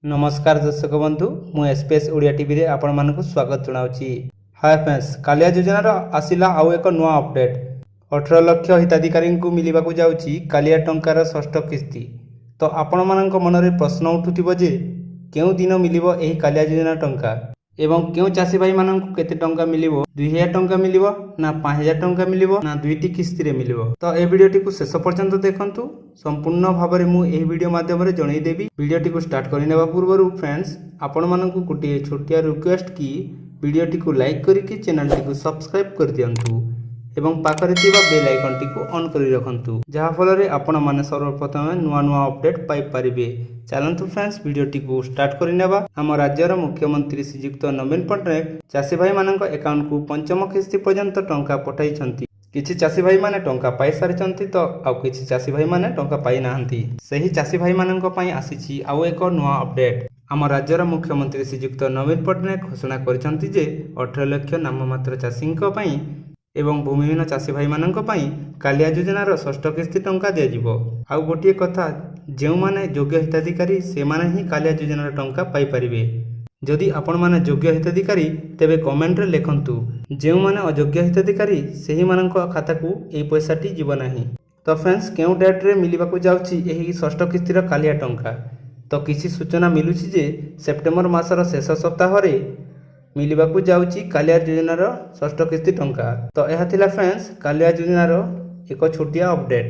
नमस्कार दर्शक बंधु मु एसपीएस ओडिया टीवी रे आपण मानकु स्वागत जनाउची। हाय फ्रेंड्स, कालिया योजनार आसिला आउ एक नुआ अपडेट। 18 लाख हिताधिकारी को मिलवाकू जाउची कालिया टंकार षष्ठ किस्ती। तो आपण मानक मनरे प्रश्न उठुथिबो जे केउ दिन मिलिबो एही कालिया योजना टंका एवं केउ चासी भाई मानकु केते टंका मिलिबो, 2000 टंका मिलिबो ना 5000 टंका मिलिबो ना दुईटी किस्ती रे मिलिबो। तो ए वीडियोटी को शेष पर्यंत देखंतु। संपूर्ण भाव में यह वीडियो माध्यम जनईदेवी। वीडियोटी को स्टार्ट करने पूर्व फ्रेंड्स आपण मानकु गोटे छोटिया रिक्वेस्ट की वीडियोटी को लाइक करके चैनल टी को सब्सक्राइब कर दियंतु एवं पाखरे थिबा बेल आइकन टी को ऑन करी रखंतु, जहा फल रे आपण माने सर्वप्रथम नुआ नुआ अपडेट पाई परिबे। चलंतु फ्रेंड्स वीडियोटी को स्टार्ट करिनेबा। हम राज्यर मुख्यमंत्री श्रीयुक्त नवीन पट्टनायक चासी भाई मानक अकाउंट को पंचम किस्ती पर्यंत टंका पठाइछंती। किछि चासी भाई माने टंका पाई सारिछंती तो आउ किछि चासी भाई माने टंका पाई नाहंती। सही चासी भाई मानक पई आसीछि आउ एक नुआ अपडेट। आम राज्यर मुख्यमंत्री श्रीयुक्त नवीन पट्टनायक घोषणा करिछंती जे 18 लाख नाममात्र चाषींक पई एवं भूमिहीन चासी भाई मानक पई कालिया योजनार षष्ठ किस्ती टंका दिया जिवो। आउ गोटिए कथा, जेउ माने योग्य हिताधिकारी से माने ही कालिया योजनार टंका पाई परिबे। जदि आपण माने योग्य हिताधिकारी तेबे कमेंट रे लिखंतु, जेउ माने अयोग्य हिताधिकारी सेही मानक खाता को ए पैसाटी जीव नाही। तो फ्रेंड्स, केउ डेट रे मिलिबाकू जाउची एही षष्ठ किस्तीर कालिया टंका? तो किछि सूचना मिलुछि जे सेप्टेम्बर मासर शेष सप्ताह रे मिलिबाकू जाउची कालिया योजनार षष्ठ किस्ती टंका। तो यह थिला फ्रेंड्स कालिया योजनार एक छोटिया अपडेट।